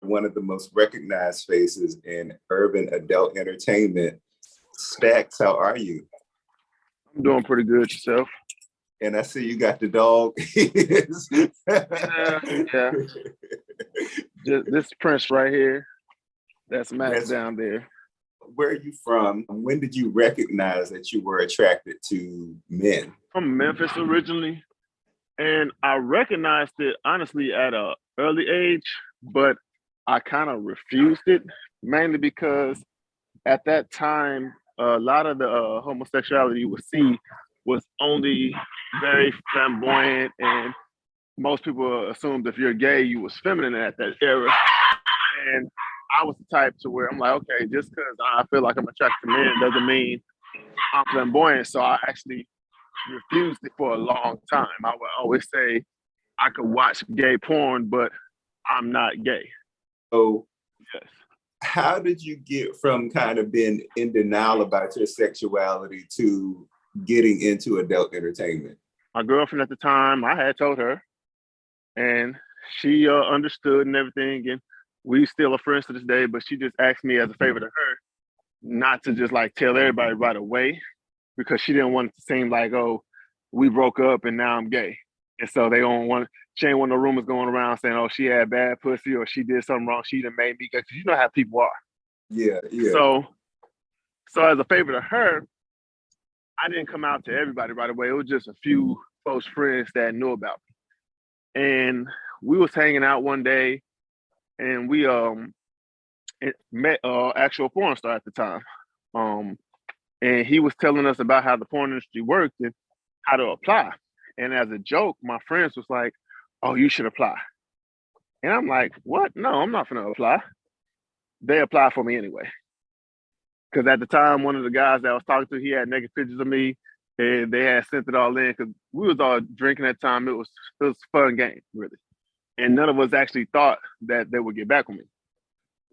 one of the most recognized faces in urban adult entertainment. Staxx, how are you? I'm doing pretty good, yourself. And I see you got the dog. Yeah. This Prince right here, that's Max down there. Where are you from? When did you recognize that you were attracted to men? From Memphis originally, and I recognized it honestly at an early age, but I kind of refused it, mainly because at that time, a lot of the homosexuality you would see was only very flamboyant, and most people assumed if you're gay, you was feminine at that era. And I was the type to where I'm like, okay, just because I feel like I'm attracted to men doesn't mean I'm flamboyant. So I actually refused it for a long time. I would always say I could watch gay porn, but I'm not gay. So yes. How did you get from kind of being in denial about your sexuality to getting into adult entertainment? My girlfriend at the time, I had told her, and she understood and everything, and we still are friends to this day, but she just asked me as a favor to her not to just like tell everybody right away, because she didn't want it to seem like, oh, we broke up and now I'm gay. And so they don't want, she ain't want no rumors going around saying, oh, she had bad pussy or she did something wrong, she done made me gay, because you know how people are. Yeah. So as a favor to her, I didn't come out to everybody right away. It was just a few close friends that knew about me. And we was hanging out one day, and we met actual porn star at the time. And he was telling us about how the porn industry worked and how to apply. And as a joke, my friends was like, oh, you should apply. And I'm like, what? No, I'm not gonna apply. They applied for me anyway. Because at the time, one of the guys that I was talking to, he had naked pictures of me, and they had sent it all in because we was all drinking at the time. It was a fun game, really. And none of us actually thought that they would get back with me.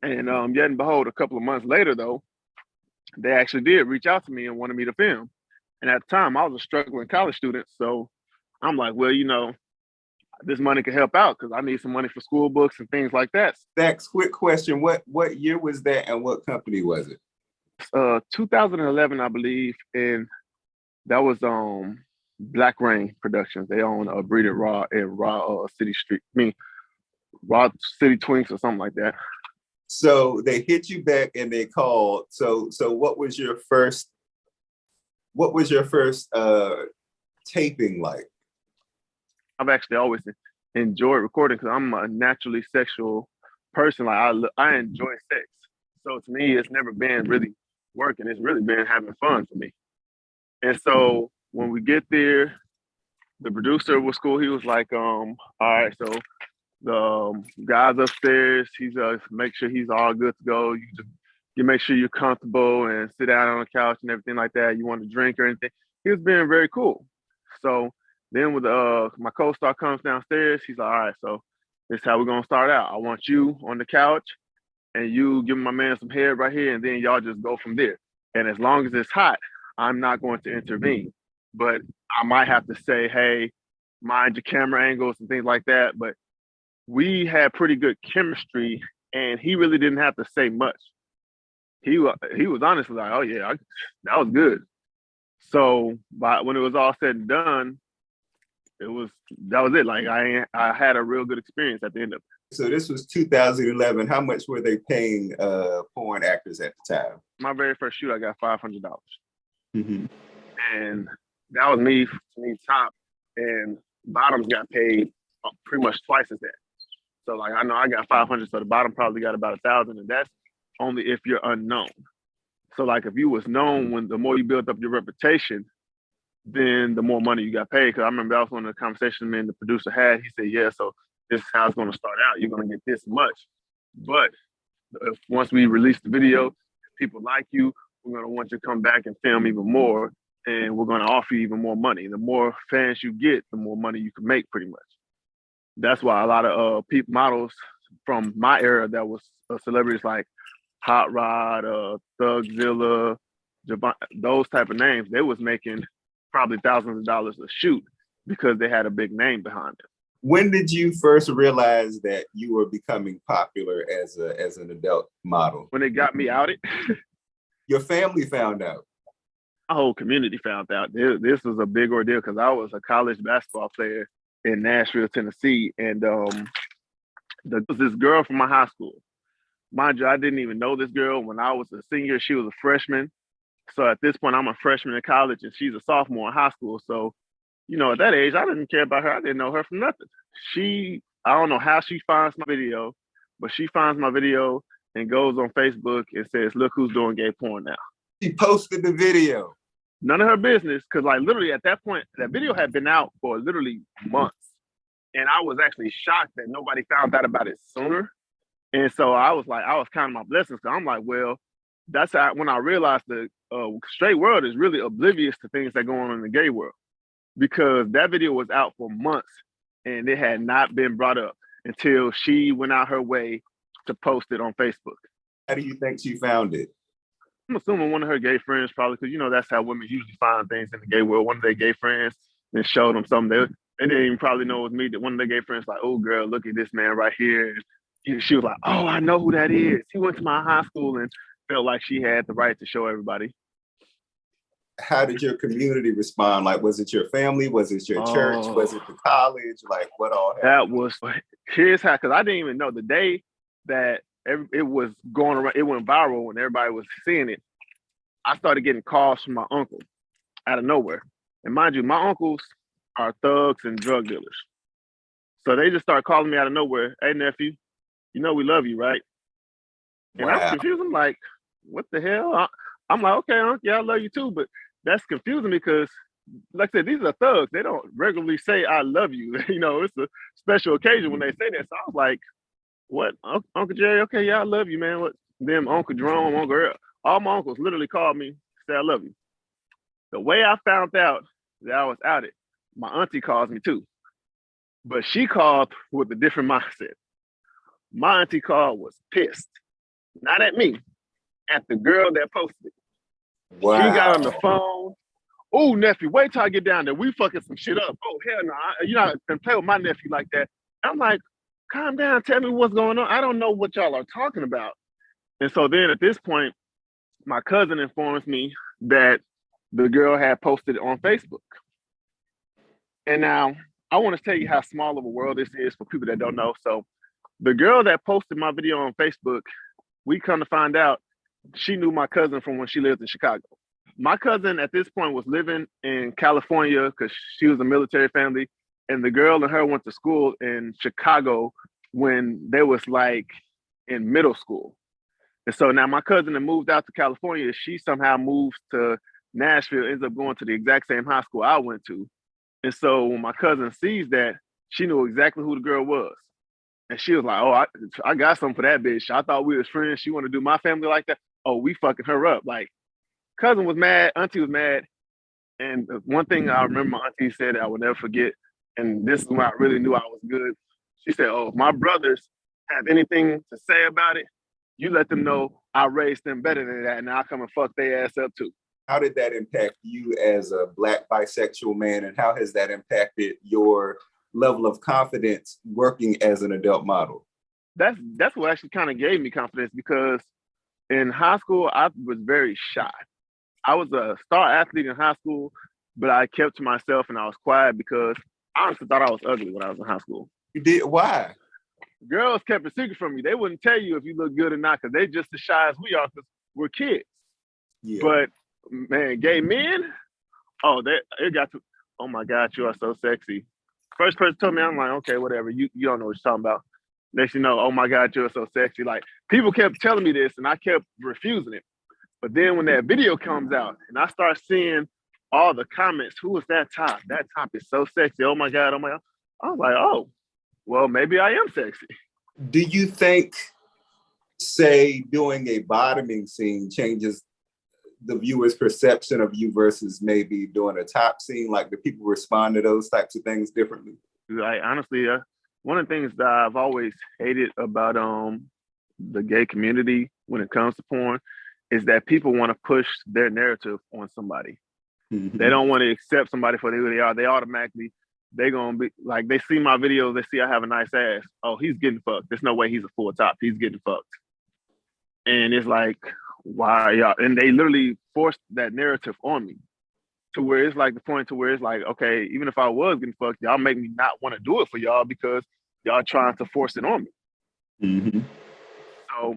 And yet and behold, a couple of months later, though, they actually did reach out to me and wanted me to film. And at the time, I was a struggling college student. So I'm like, well, you know, this money could help out because I need some money for school books and things like that. Staxx, quick question. What year was that and what company was it? 2011, I believe. And that was Black Rayne Productions. They own Breeded Raw and Raw City Street. Raw City Twinks or something like that. So they hit you back and they called. So what was your first taping like? I've actually always enjoyed recording because I'm a naturally sexual person. Like I enjoy sex. So to me, it's never been really working. It's really been having fun for me. And so when we get there, the producer was cool. He was like, all right, so the guy's upstairs, he's make sure he's all good to go. You make sure you're comfortable and sit down on the couch and everything like that. You want to drink or anything. He was being very cool. So then with my co-star comes downstairs, he's like, all right, so this is how we're gonna start out. I want you on the couch and you give my man some head right here, and then y'all just go from there. And as long as it's hot, I'm not going to intervene. But I might have to say, hey, mind your camera angles and things like that. But we had pretty good chemistry, and he really didn't have to say much. He was honestly like, oh yeah, that was good. So when it was all said and done, that was it. Like I had a real good experience at the end of it. So this was 2011. How much were they paying porn actors at the time? My very first shoot, I got $500. Mm-hmm. And that was me top, and bottoms got paid pretty much twice as that. So like I know I got 500, so the bottom probably got about 1,000, and that's only if you're unknown. So like if you was known, when the more you build up your reputation, then the more money you got paid. Because I remember that was one of the conversations me and the producer had. He said, yeah, so this is how it's going to start out. You're going to get this much. But once we release the video, if people like you, we're going to want you to come back and film even more. And we're going to offer you even more money. The more fans you get, the more money you can make pretty much. That's why a lot of models from my era that was celebrities like Hot Rod, Thugzilla, those type of names, they was making probably thousands of dollars a shoot because they had a big name behind them. When did you first realize that you were becoming popular as an adult model? When it got me outed, Your family found out. my whole community found out. This was a big ordeal because I was a college basketball player in Nashville, Tennessee, and there was this girl from my high school. Mind you, I didn't even know this girl when I was a senior. She was a freshman. So at this point, I'm a freshman in college and she's a sophomore in high school. So, you know, at that age, I didn't care about her. I didn't know her from nothing. I don't know how she finds my video, but she finds my video and goes on Facebook and says, look who's doing gay porn now. She posted the video. None of her business, because like literally at that point, that video had been out for literally months. And I was actually shocked that nobody found out about it sooner. And so I was counting my blessings because I'm like, well, that's when I realized the straight world is really oblivious to things that go on in the gay world, because that video was out for months and it had not been brought up until she went out her way to post it on Facebook. How do you think she found it? I'm assuming one of her gay friends, probably, because you know that's how women usually find things in the gay world. One of their gay friends and showed them something. They didn't even probably know it was me. That one of their gay friends like, oh girl, look at this man right here. And she was like, oh, I know who that is. He went to my high school, and felt like she had the right to show everybody. How did your community respond? Like, was it your family? Was it your church? Was it the college? Like, what all happened? Here's how, because I didn't even know the day that it was going around, it went viral when everybody was seeing it. I started getting calls from my uncle out of nowhere. And mind you, my uncles are thugs and drug dealers. So they just started calling me out of nowhere. Hey, nephew, you know we love you, right? And Wow. I'm confused. I'm like, what the hell? I'm like, okay, uncle, yeah, I love you too. But that's confusing me because, like I said, these are thugs. They don't regularly say I love you. You know, it's a special occasion when they say that. So I was like, what, Uncle Jerry? Okay, yeah, I love you, man. What? Them Uncle Jerome, Uncle Earl, all my uncles literally called me, say I love you. The way I found out that I was outed, my auntie calls me too. But she called with a different mindset. My auntie called was pissed. Not at me, at the girl that posted it. Wow. She got on the phone. Oh, nephew, wait till I get down there. We fucking some shit up. Oh, hell no. You're not going to play with my nephew like that. I'm like, calm down. Tell me what's going on. I don't know what y'all are talking about. And so then at this point, my cousin informs me that the girl had posted it on Facebook. And now I want to tell you how small of a world this is for people that don't know. So the girl that posted my video on Facebook, we come to find out she knew my cousin from when she lived in Chicago. My cousin at this point was living in California because she was a military family. And the girl and her went to school in Chicago when they was like in middle school. And so now my cousin had moved out to California. She somehow moves to Nashville, ends up going to the exact same high school I went to. And so when my cousin sees that, she knew exactly who the girl was. And she was like, oh, I got something for that bitch. I thought we was friends. She want to do my family like that. Oh, we fucking her up. Like, cousin was mad. Auntie was mad. And one thing I remember my auntie said that I will never forget, and this is when I really knew I was good. She said, oh, if my brothers have anything to say about it, you let them know I raised them better than that, and I'll come and fuck their ass up too. How did that impact you as a Black bisexual man, and how has that impacted your level of confidence working as an adult model? That's what actually kind of gave me confidence, because in high school, I was very shy. I was a star athlete in high school, but I kept to myself and I was quiet because I honestly thought I was ugly when I was in high school. You did? Why? Girls kept a secret from me. They wouldn't tell you if you look good or not because they just as shy as we are because we're kids. Yeah. But man, gay men, it got to, oh my God, you are so sexy. First person told me, I'm like, okay, whatever. You don't know what you're talking about. Next you know, oh my God, you're so sexy. Like, people kept telling me this and I kept refusing it. But then when that video comes out and I start seeing all the comments, who is that top? That top is so sexy. Oh my God, oh my God. I was like, oh, well, maybe I am sexy. Do you think, say, doing a bottoming scene changes the viewer's perception of you versus maybe doing a top scene? Like, do people respond to those types of things differently? Like, honestly, one of the things that I've always hated about the gay community when it comes to porn is that people want to push their narrative on somebody. Mm-hmm. They don't want to accept somebody for who they are. They automatically they gonna be like, they see my videos, they see I have a nice ass. Oh, he's getting fucked. There's no way he's a full top. He's getting fucked. And it's like, why y'all? And they literally forced that narrative on me to where it's like the point to where it's like, okay, even if I was getting fucked, y'all make me not want to do it for y'all because y'all trying to force it on me. Mm-hmm. So,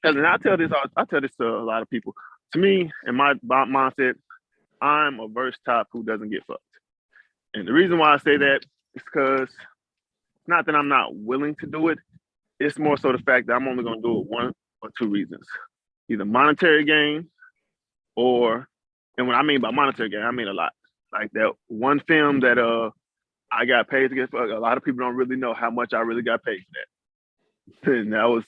and I tell this to a lot of people. To me, in my mindset, I'm a verse top who doesn't get fucked. And the reason why I say that is because it's not that I'm not willing to do it. It's more so the fact that I'm only going to do it one or two reasons. Either monetary gain or, and what I mean by monetary gain, I mean a lot. Like that one film that I got paid to get fucked. A lot of people don't really know how much I really got paid for that. And that was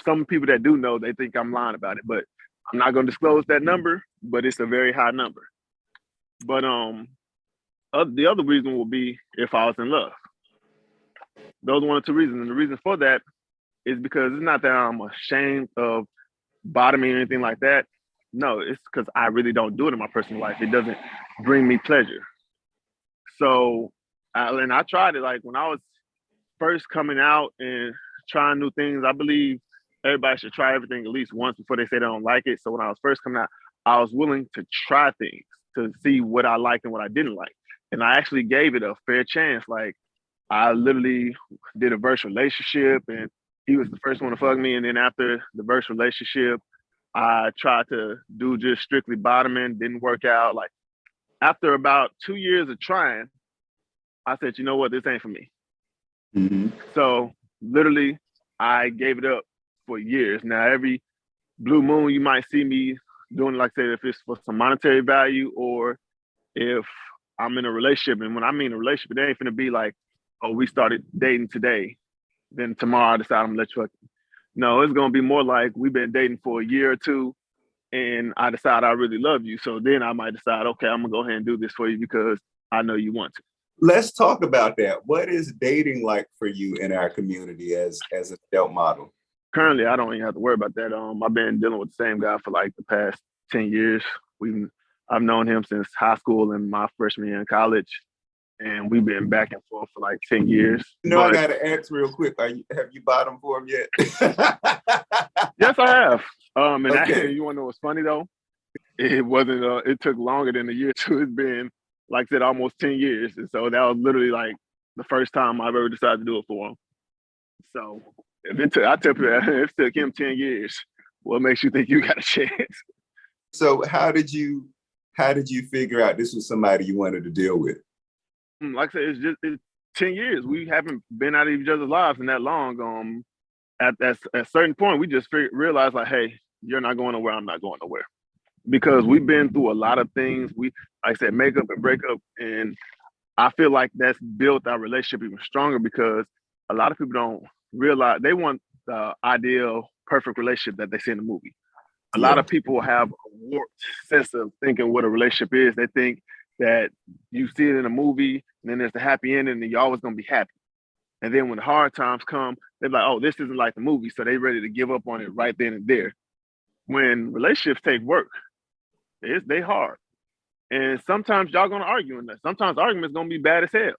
some people that do know, they think I'm lying about it, but I'm not going to disclose that number, but it's a very high number. But the other reason will be if I was in love. Those are one or two reasons. And the reason for that is because it's not that I'm ashamed of bottoming or anything like that. No, it's because I really don't do it in my personal life. It doesn't bring me pleasure. So, and I tried it like when I was first coming out and trying new things. I believe everybody should try everything at least once before they say they don't like it. So when I was first coming out, I was willing to try things to see what I liked and what I didn't like. And I actually gave it a fair chance. Like I literally did a verse relationship and he was the first one to fuck me. And then after the verse relationship, I tried to do just strictly bottoming, didn't work out. Like after about 2 years of trying, I said, you know what, this ain't for me. Mm-hmm. So literally I gave it up for years. Now every blue moon, you might see me doing, like I said, if it's for some monetary value or if I'm in a relationship. And when I mean a relationship, it ain't gonna be like, oh, we started dating today, then tomorrow I decide I'm gonna let you fuck. No, it's gonna be more like we've been dating for a year or two and I decide I really love you. So then I might decide, okay, I'm gonna go ahead and do this for you because I know you want to. Let's talk about that. What is dating like for you in our community as an adult model? Currently, I don't even have to worry about that. I've been dealing with the same guy for like the past 10 years. I've known him since high school and my freshman year in college. And we've been back and forth for like 10 years. You know, I gotta ask real quick, have you bottomed for him yet? Yes, I have. And okay. you wanna know what's funny though? It wasn't, it took longer than a year to. It's been, like I said, almost 10 years. And so that was literally like the first time I've ever decided to do it for him. So I tell people it took him 10 years. What makes you think you got a chance? So how did you figure out this was somebody you wanted to deal with? Like I said, it's 10 years. We haven't been out of each other's lives in that long. At a certain point, we just realized like, hey, you're not going nowhere, I'm not going nowhere. Because we've been through a lot of things. Like I said, makeup and breakup. And I feel like that's built our relationship even stronger because a lot of people don't realize they want the ideal, perfect relationship that they see in the movie. A lot of people have a warped sense of thinking what a relationship is. They think that you see it in a movie and then there's the happy ending and you're always going to be happy. And then when the hard times come, they're like, oh, this isn't like the movie. So they're ready to give up on it right then and there. When relationships take work, they hard. And sometimes y'all going to argue in that. Sometimes arguments going to be bad as hell.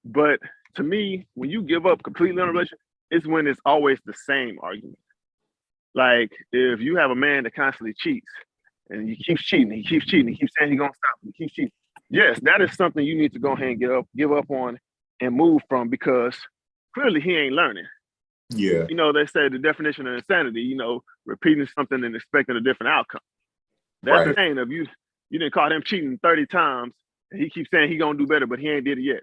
But to me, when you give up completely on a relationship, it's when it's always the same argument. Like if you have a man that constantly cheats and he keeps cheating, he keeps saying he's gonna stop, he keeps cheating. Yes, that is something you need to go ahead and give up on and move from because clearly he ain't learning. Yeah. You know, they say the definition of insanity, you know, repeating something and expecting a different outcome. That's the saying of you didn't call him cheating 30 times and he keeps saying he gonna do better, but he ain't did it yet.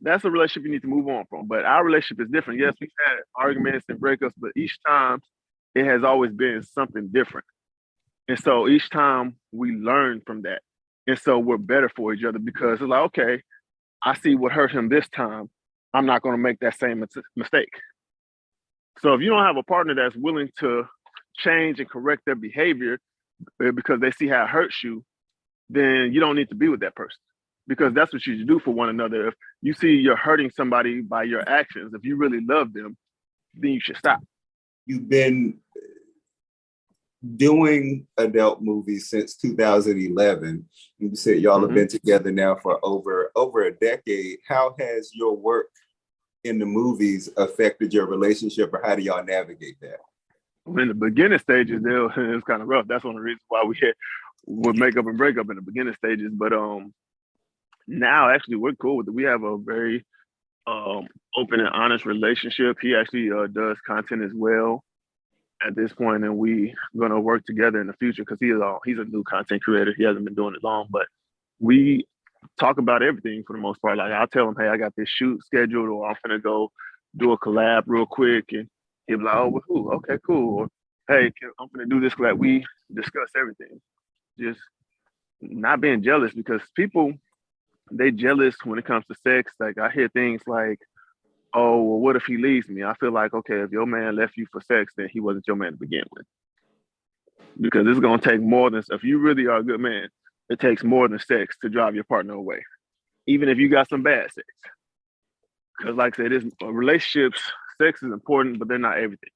That's a relationship you need to move on from. But our relationship is different. Yes, we've had arguments and breakups, but each time it has always been something different. And so each time we learn from that. And so we're better for each other because it's like, okay, I see what hurt him this time. I'm not going to make that same mistake. So if you don't have a partner that's willing to change and correct their behavior because they see how it hurts you, then you don't need to be with that person because that's what you should do for one another. If you see you're hurting somebody by your actions, if you really love them, then you should stop. You've been doing adult movies since 2011. You said y'all have been together now for over a decade. How has your work in the movies affected your relationship, or how do y'all navigate that? In the beginning stages, it was kind of rough. That's one of the reasons why would make up and break up in the beginning stages. But now actually we're cool with it. We have a very open and honest relationship. He actually does content as well at this point, and we gonna work together in the future because he's a new content creator. He hasn't been doing it long, but we talk about everything for the most part. Like I'll tell him, hey, I got this shoot scheduled, or I'm gonna go do a collab real quick, and he'll be like, oh, with who? Okay, cool. Or hey, I'm gonna do this collab. We discuss everything. Just not being jealous, because people, they jealous when it comes to sex. Like I hear things like, oh, well, what if he leaves me? I feel like, okay, if your man left you for sex, then he wasn't your man to begin with. Because it's going to take more than, if you really are a good man, it takes more than sex to drive your partner away, even if you got some bad sex. Because like I said, relationships, sex is important, but they're not everything.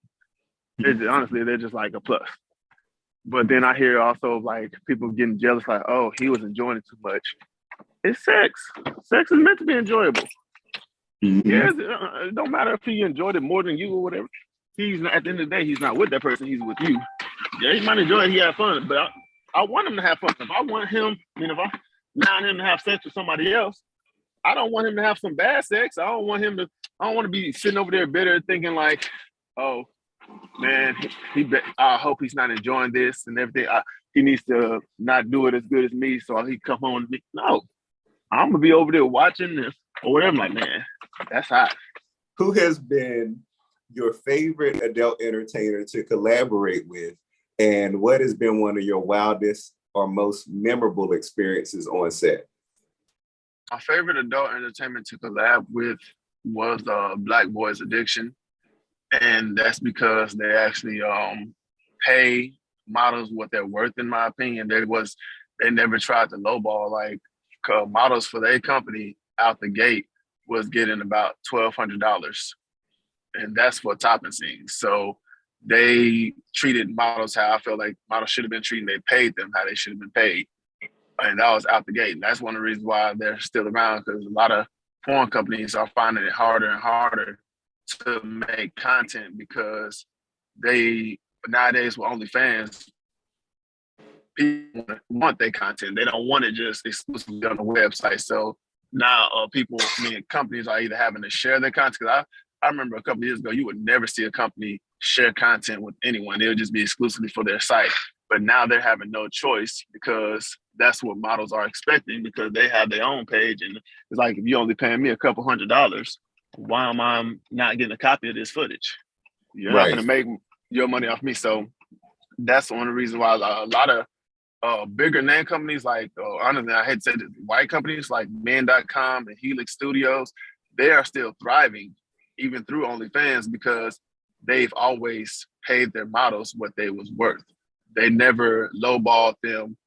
Honestly, they're just like a plus. But then I hear also like people getting jealous, like, oh, he was enjoying it too much. It's sex. Sex is meant to be enjoyable. Mm-hmm. Yes, it don't matter if he enjoyed it more than you or whatever. He's not, at the end of the day, he's not with that person. He's with you. Yeah, he might enjoy it. He had fun, but I want him to have fun. If I want him, if I want him to have sex with somebody else, I don't want him to have some bad sex. I don't want to be sitting over there bitter thinking like, oh man, I hope he's not enjoying this and everything. He needs to not do it as good as me, so he come home to me. No, I'm gonna be over there watching this or whatever. I'm like, man, that's hot. Who has been your favorite adult entertainer to collaborate with, and what has been one of your wildest or most memorable experiences on set? My favorite adult entertainment to collab with was Black Boys Addiction, and that's because they actually pay models what they're worth. In my opinion, they never tried to lowball. Like models for their company out the gate was getting about $1,200, and that's for topping scenes. So they treated models how I feel like models should have been treated. They paid them how they should have been paid, and that was out the gate. And that's one of the reasons why they're still around, because a lot of porn companies are finding it harder and harder to make content, because nowadays with OnlyFans, people want their content. They don't want it just exclusively on the website. So now companies are either having to share their content. Because I remember a couple of years ago, you would never see a company share content with anyone. It would just be exclusively for their site. But now they're having no choice, because that's what models are expecting, because they have their own page. And it's like, if you're only paying me a couple $100, why am I not getting a copy of this footage? You're not going to make your money off me. So that's one of the reasons why a lot of bigger name companies, like honestly, I hate to say this, white companies like Men.com and Helix Studios, they are still thriving even through OnlyFans, because they've always paid their models what they was worth. They never lowballed them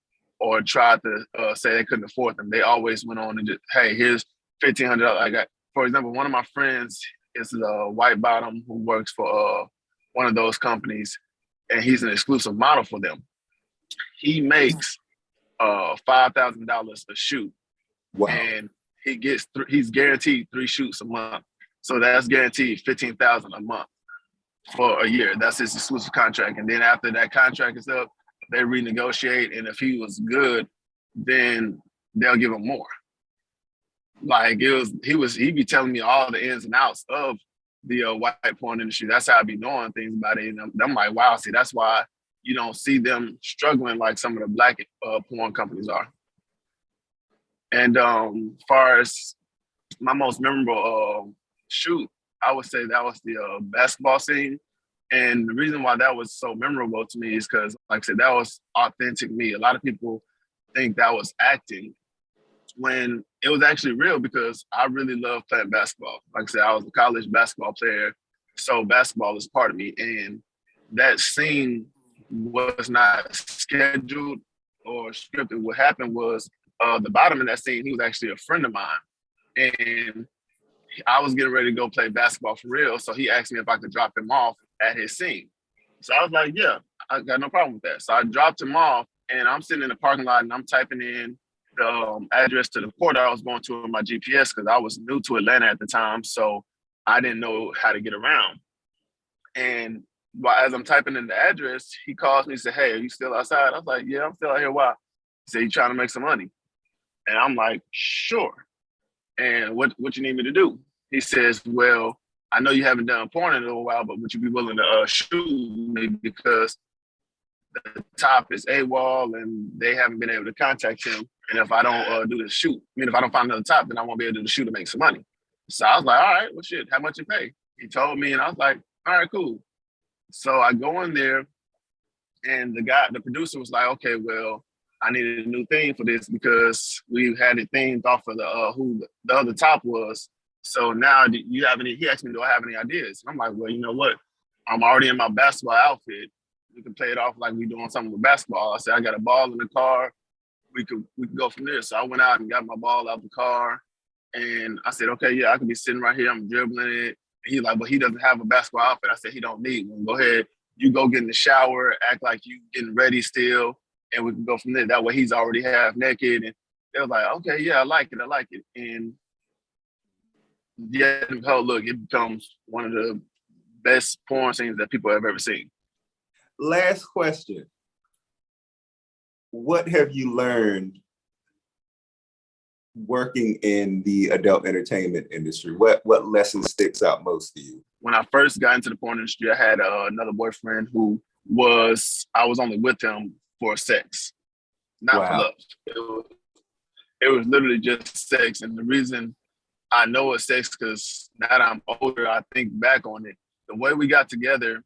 or tried to say they couldn't afford them. They always went on and just, hey, here's $1,500. For example, one of my friends is a white bottom who works for one of those companies, and he's an exclusive model for them. He makes $5,000 a shoot. Wow. And he's guaranteed 3 shoots a month. So that's guaranteed $15,000 a month for a year. That's his exclusive contract. And then after that contract is up, they renegotiate. And if he was good, then they'll give him more. Like he'd be telling me all the ins and outs of the white porn industry. That's how I be knowing things about it. And I'm like, wow, see, that's why you don't see them struggling like some of the black porn companies are. And as far as my most memorable shoot, I would say that was the basketball scene. And the reason why that was so memorable to me is because, like I said, that was authentic me. A lot of people think that was acting, when it was actually real, because I really love playing basketball. Like I said, I was a college basketball player, so basketball is part of me. And that scene was not scheduled or scripted. What happened was the bottom of that scene, he was actually a friend of mine. And I was getting ready to go play basketball for real. So he asked me if I could drop him off at his scene. So I was like, yeah. I got no problem with that. So I dropped him off, and I'm sitting in the parking lot, and I'm typing in the address to the port I was going to in my GPS because I was new to Atlanta at the time, so I didn't know how to get around. And as I'm typing in the address, he calls me and said, "Hey, are you still outside?" I was like, "Yeah, I'm still out here. Why?" He said, "You trying to make some money?" And I'm like, "Sure." And what you need me to do? He says, "Well, I know you haven't done porn in a little while, but would you be willing to shoot me because the top is AWOL and they haven't been able to contact him. And if I don't do the shoot, I mean, if I don't find another top, then I won't be able to do the shoot to make some money." So I was like, "All right, well, shit, how much you pay?" He told me, and I was like, "All right, cool." So I go in there, and the producer was like, "Okay, well, I needed a new theme for this because we had it themed off of who the other top was. So now, do you have any?" He asked me, "Do I have any ideas?" And I'm like, "Well, you know what? I'm already in my basketball outfit. We can play it off like we doing something with basketball." I said, "I got a ball in the car. We could go from there." So I went out and got my ball out the car, and I said, "Okay, yeah, I could be sitting right here. I'm dribbling it." He's like, "But he doesn't have a basketball outfit." I said, "He don't need one. Go ahead. You go get in the shower, act like you getting ready still, and we can go from there." That way he's already half naked. And they was like, "Okay, yeah, I like it. I like it." And yeah, look, it becomes one of the best porn scenes that people have ever seen. Last question. What have you learned working in the adult entertainment industry? What lesson sticks out most to you? When I first got into the porn industry, I had another boyfriend who I was only with him for sex, not for love. It was literally just sex. And the reason I know it's sex because now that I'm older, I think back on it. The way we got together,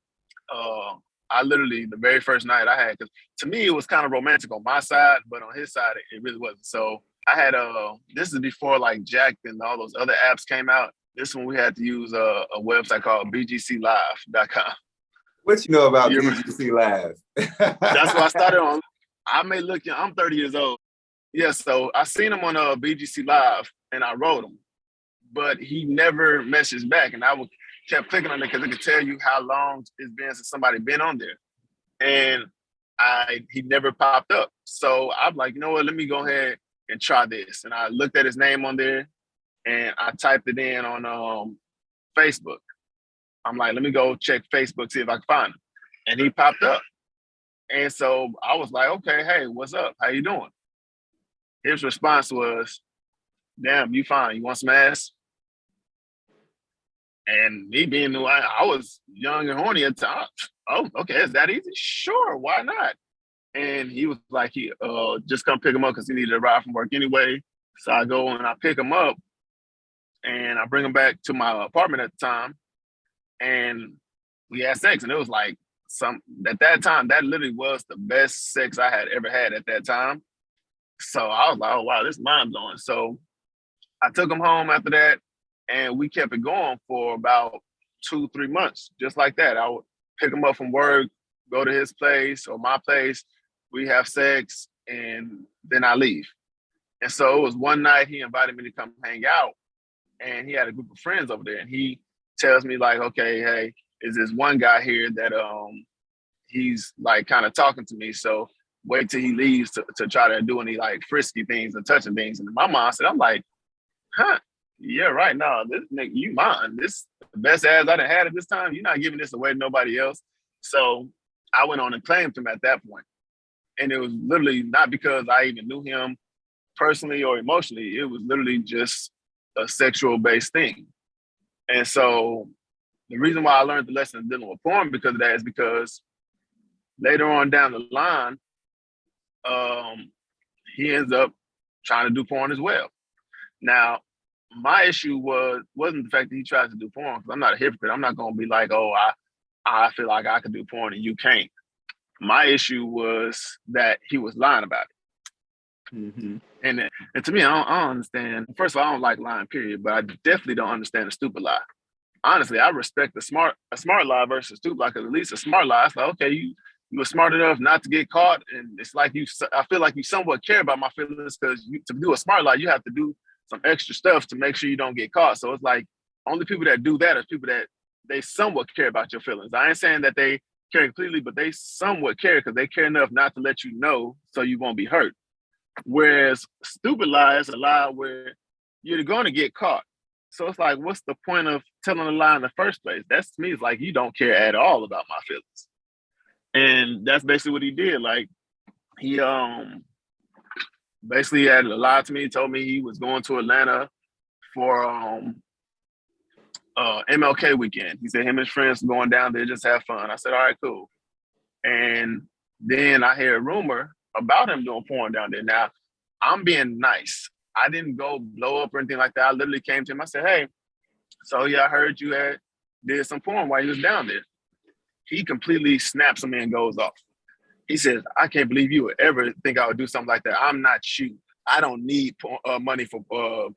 I literally, the very first night I had, because to me, it was kind of romantic on my side, but on his side, it really wasn't. So I had, this is before like Jack and all those other apps came out. This one we had to use a website called bgclive.com. What you know about BGC Live? That's what I started on. I may look young, I'm 30 years old. Yeah, so I seen him on BGC Live and I wrote him, but he never messaged back. And I kept clicking on it because it could tell you how long it's been since somebody been on there. And he never popped up. So I'm like, you know what, let me go ahead and try this. And I looked at his name on there and I typed it in on Facebook. I'm like, let me go check Facebook, see if I can find him. And he popped up. And so I was like, okay, hey, what's up? How you doing? His response was, "Damn, you fine. You want some ass?" And me being new, I was young and horny at the time. "Oh, okay, is that easy? Sure, why not?" And he was like, he just come pick him up because he needed a ride from work anyway. So I go and I pick him up and I bring him back to my apartment at the time. And we had sex. And it was like at that time, that literally was the best sex I had ever had at that time. So I was like, oh, wow, this is mind-blowing. So I took him home after that, and we kept it going for about 2-3 months, just like that. I would pick him up from work, go to his place or my place, we have sex, and then I leave. And so it was one night he invited me to come hang out, and he had a group of friends over there, and he tells me like, okay, hey, is this one guy here that he's like kind of talking to me, so wait till he leaves to try to do any like frisky things and touching things. And in my mind said, I'm like, huh, yeah, right now, this nigga, you mine. This the best ass I done had at this time. You're not giving this away to nobody else. So I went on and claimed him at that point. And it was literally not because I even knew him personally or emotionally. It was literally just a sexual based thing. And so the reason why I learned the lesson of dealing with porn because of that is because later on down the line, he ends up trying to do porn as well. Now, my issue wasn't the fact that he tries to do porn, because I'm not a hypocrite. I'm not going to be like, oh, I feel like I could do porn and you can't. My issue was that he was lying about it. Mm-hmm. And to me, I don't understand. First of all, I don't like lying, period, but I definitely don't understand a stupid lie. Honestly, I respect a smart lie versus a stupid lie, because at least a smart lie, it's like, okay, you were smart enough not to get caught, and it's like I feel like you somewhat care about my feelings, because to do a smart lie, you have to do some extra stuff to make sure you don't get caught. So it's like only people that do that are people that they somewhat care about your feelings. I ain't saying that they care completely, but they somewhat care because they care enough not to let you know so you won't be hurt. Whereas stupid lie is a lie where you're going to get caught. So it's like, what's the point of telling a lie in the first place? That's, to me, it's like you don't care at all about my feelings. And that's basically what he did. Like, he basically had lied to me, told me he was going to Atlanta for MLK weekend. He said him and his friends were going down there just have fun. I said, all right, cool. And then I hear a rumor about him doing porn down there. Now, I'm being nice. I didn't go blow up or anything like that. I literally came to him. I said, hey, so yeah, I heard you did some porn while you was down there. He completely snaps at me and goes off. He says, I can't believe you would ever think I would do something like that. I'm not you. I don't need money for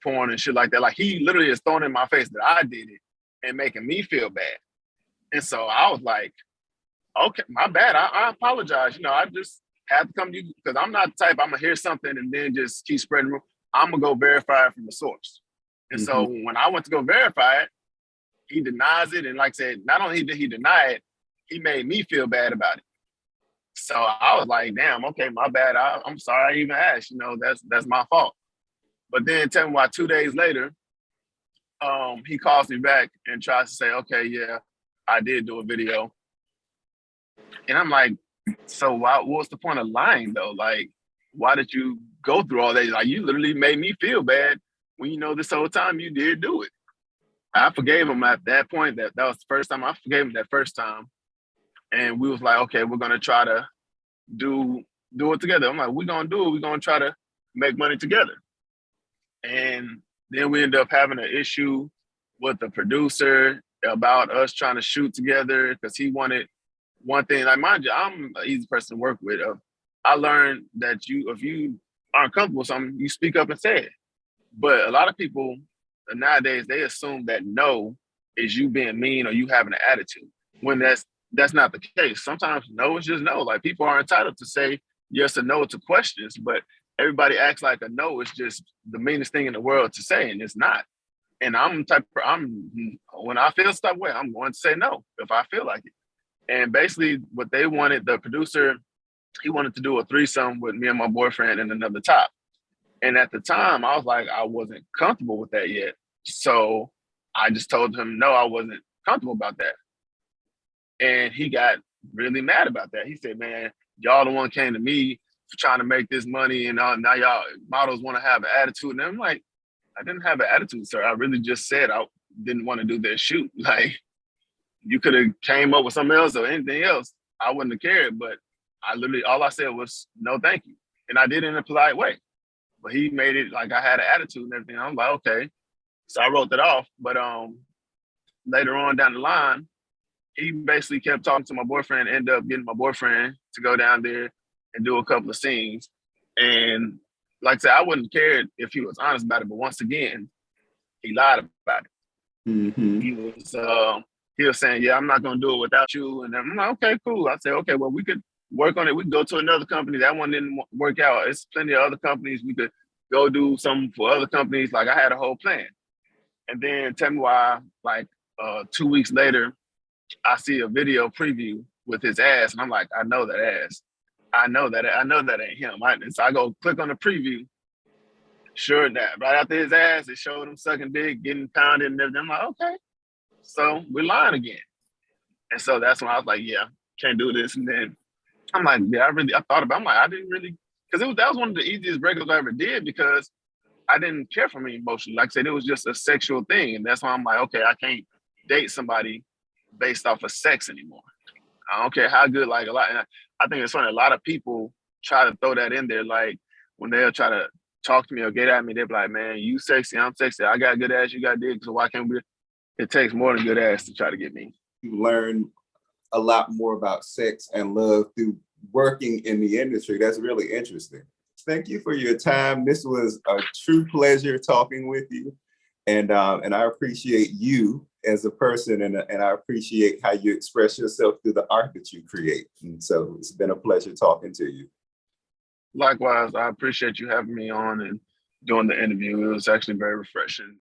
porn and shit like that. Like, he literally is throwing in my face that I did it and making me feel bad. And so I was like, okay, my bad. I apologize. You know, I just had to come to you because I'm not the type, I'm going to hear something and then just keep spreading. I'm going to go verify it from the source. And so when I went to go verify it, he denies it. And like I said, not only did he deny it, he made me feel bad about it. So I was like, damn, okay, my bad. I'm sorry I even asked. You know, that's my fault. But then tell me why 2 days later, he calls me back and tries to say, okay, yeah, I did do a video. And I'm like, so what's the point of lying though? Like, why did you go through all that? Like, you literally made me feel bad when you know this whole time you did do it. I forgave him at that point. That was the first time I forgave him that first time. And we was like, okay, we're gonna try to do it together. I'm like, we're gonna do it. We're gonna try to make money together. And then we ended up having an issue with the producer about us trying to shoot together because he wanted one thing. Like, mind you, I'm an easy person to work with. I learned that if you aren't comfortable with something, you speak up and say it. But a lot of people nowadays, they assume that no is you being mean or you having an attitude, when that's not the case. Sometimes no is just no. Like, people are entitled to say yes or no to questions, but everybody acts like a no is just the meanest thing in the world to say, and it's not. And when I feel some way, I'm going to say no if I feel like it. And basically what they wanted, the producer, he wanted to do a threesome with me and my boyfriend and another top. And at the time, I was like, I wasn't comfortable with that yet. So I just told him, no, I wasn't comfortable about that. And he got really mad about that. He said, man, y'all the one came to me for trying to make this money, and now y'all models want to have an attitude. And I'm like, I didn't have an attitude, sir. I really just said I didn't want to do that shoot. Like, you could have came up with something else or anything else. I wouldn't have cared, but all I said was, no, thank you. And I did it in a polite way. But he made it like I had an attitude and everything. I'm like, okay. So I wrote that off. But later on down the line, he basically kept talking to my boyfriend, ended up getting my boyfriend to go down there and do a couple of scenes. And like I said, I wouldn't care if he was honest about it. But once again, he lied about it. Mm-hmm. He was saying, yeah, I'm not going to do it without you. And I'm like, okay, cool. I said, okay, well, we could work on it. We could go to another company. That one didn't work out. There's plenty of other companies. We could go do something for other companies. Like, I had a whole plan. And then tell me why, like 2 weeks later, I see a video preview with his ass. And I'm like, I know that ass. I know that ain't him. So I go click on the preview. Sure enough, right after his ass, it showed him sucking dick, getting pounded and everything. I'm like, okay. So we're lying again. And so that's when I was like, yeah, can't do this. And then I'm like, yeah, I thought about it. I'm like, I didn't really, because that was one of the easiest breakups I ever did because I didn't care for me emotionally. Like I said, it was just a sexual thing. And that's why I'm like, okay, I can't date somebody based off of sex anymore. I don't care how good, like, a lot. And I think it's funny, a lot of people try to throw that in there. Like, when they'll try to talk to me or get at me, they'll be like, man, you sexy, I'm sexy. I got good ass, you got dick. So why can't we? It takes more than good ass to try to get me. You learn a lot more about sex and love through working in the industry. That's really interesting. Thank you for your time. This was a true pleasure talking with you. And I appreciate you as a person, and I appreciate how you express yourself through the art that you create. And so it's been a pleasure talking to you. Likewise, I appreciate you having me on and doing the interview. It was actually very refreshing.